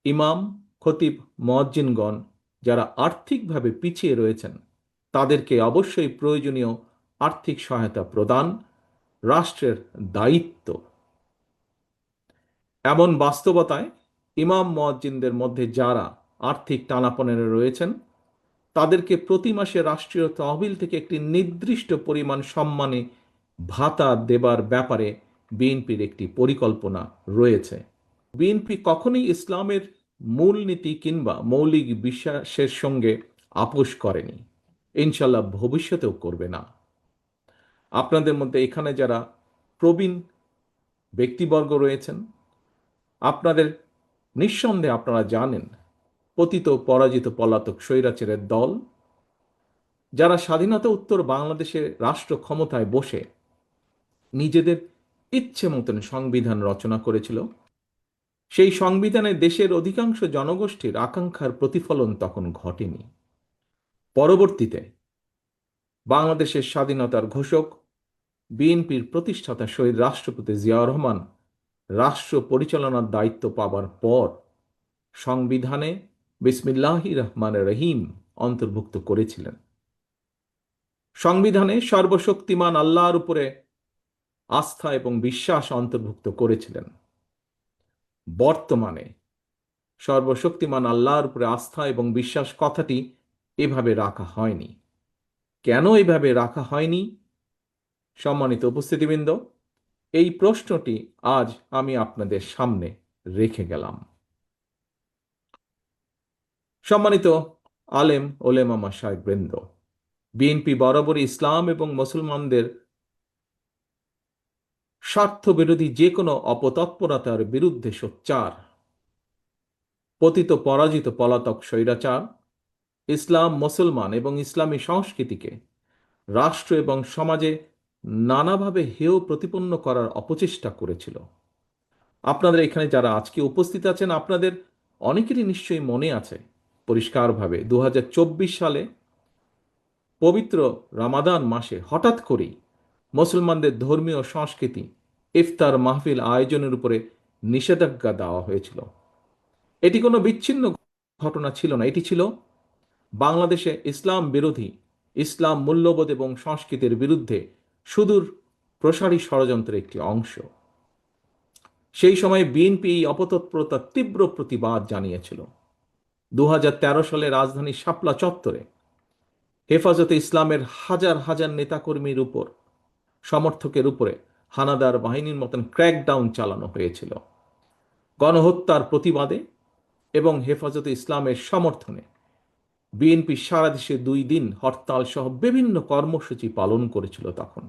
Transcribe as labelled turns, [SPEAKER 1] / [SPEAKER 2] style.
[SPEAKER 1] ইমাম, খতিব, মুয়াজ্জিনগণ যারা আর্থিকভাবে পিছিয়ে রয়েছেন তাদেরকে অবশ্যই প্রয়োজনীয় আর্থিক সহায়তা প্রদান রাষ্ট্রের দায়িত্ব। এমন বাস্তবতায় ইমাম মুয়াজ্জিনদের মধ্যে যারা আর্থিক টানাপোড়েনে রয়েছেন তাদেরকে প্রতি মাসে রাষ্ট্রীয় তহবিল থেকে একটি নির্দিষ্ট পরিমাণ সম্মানী ভাতা দেবার ব্যাপারে বিএনপির একটি পরিকল্পনা রয়েছে। বিএনপি কখনোই ইসলামের মূলনীতি কিংবা মৌলিক বিশ্বাসের সঙ্গে আপোষ করেনি, ইনশাল্লাহ ভবিষ্যতেও করবে না। আপনাদের মধ্যে এখানে যারা প্রবীণ ব্যক্তিবর্গ রয়েছেন, আপনাদের নিঃসন্দেহে আপনারা জানেন পতিত পরাজিত পলাতক স্বৈরাচারের দল যারা স্বাধীনতা উত্তর বাংলাদেশে রাষ্ট্র ক্ষমতায় বসে নিজেদের ইচ্ছে মতন সংবিধান রচনা করেছিল, সেই সংবিধানে দেশের অধিকাংশ জনগোষ্ঠীর আকাঙ্ক্ষার প্রতিফলন তখন ঘটেনি। পরবর্তীতে বাংলাদেশের স্বাধীনতার ঘোষক বিএনপির প্রতিষ্ঠাতা শহীদ রাষ্ট্রপতি জিয়াউর রহমান রাষ্ট্র পরিচালনার দায়িত্ব পাবার পর সংবিধানে বিসমিল্লাহির রহমানির রহিম অন্তর্ভুক্ত করেছিলেন। সংবিধানে সর্বশক্তিমান আল্লাহর উপরে আস্থা এবং বিশ্বাস অন্তর্ভুক্ত করেছিলেন। বর্তমানে সর্বশক্তিমান আল্লাহর উপরে আস্থা এবং বিশ্বাস কথাটি এভাবে রাখা হয়নি। কেন এভাবে রাখা হয়নি? সম্মানিত উপস্থিতিবৃন্দ, এই প্রশ্নটি আজ আমি আপনাদের সামনে রেখে গেলাম। সম্মানিত আলেম ওলেমা মাশায়েখবৃন্দ, বিএনপি বরাবরই ইসলাম এবং মুসলমানদের স্বার্থবিরোধী যে কোনো অপতৎপরতার বিরুদ্ধে সোচ্চার। পতিত পরাজিত পলাতক স্বৈরাচার ইসলাম, মুসলমান এবং ইসলামী সংস্কৃতিকে রাষ্ট্র এবং সমাজে নানাভাবে হেয় প্রতিপন্ন করার অপচেষ্টা করেছিল। আপনাদের এখানে যারা আজকে উপস্থিত আছেন আপনাদের অনেকেরই নিশ্চয়ই মনে আছে পরিষ্কারভাবে 2024 সালে পবিত্র রমাদান মাসে হঠাৎ করেই মুসলমানদের ধর্মীয় সংস্কৃতি ইফতার মাহফিল আয়োজনের উপরে নিষেধাজ্ঞা দেওয়া হয়েছিল। এটি কোনো বিচ্ছিন্ন ঘটনা ছিল না, এটি ছিল বাংলাদেশে ইসলাম বিরোধী, ইসলাম মূল্যবোধ এবং সংস্কৃতির বিরুদ্ধে সুদূর প্রসারী ষড়যন্ত্রের একটি অংশ। সেই সময় বিএনপি এই অপতৎপরতার তীব্র প্রতিবাদ জানিয়েছিল। 2013 সালে রাজধানীর শাপলা চত্বরে হেফাজতে ইসলামের হাজার হাজার নেতাকর্মীর উপর, সমর্থকের উপরে হানাদার বাহিনীর মতন ক্র্যাকডাউন চালানো হয়েছিল। গণহত্যার প্রতিবাদে এবং হেফাজতে ইসলামের সমর্থনে বিএনপি সারা দেশে 2 দিন হরতাল সহ বিভিন্ন কর্মসূচি পালন করেছিল তখন।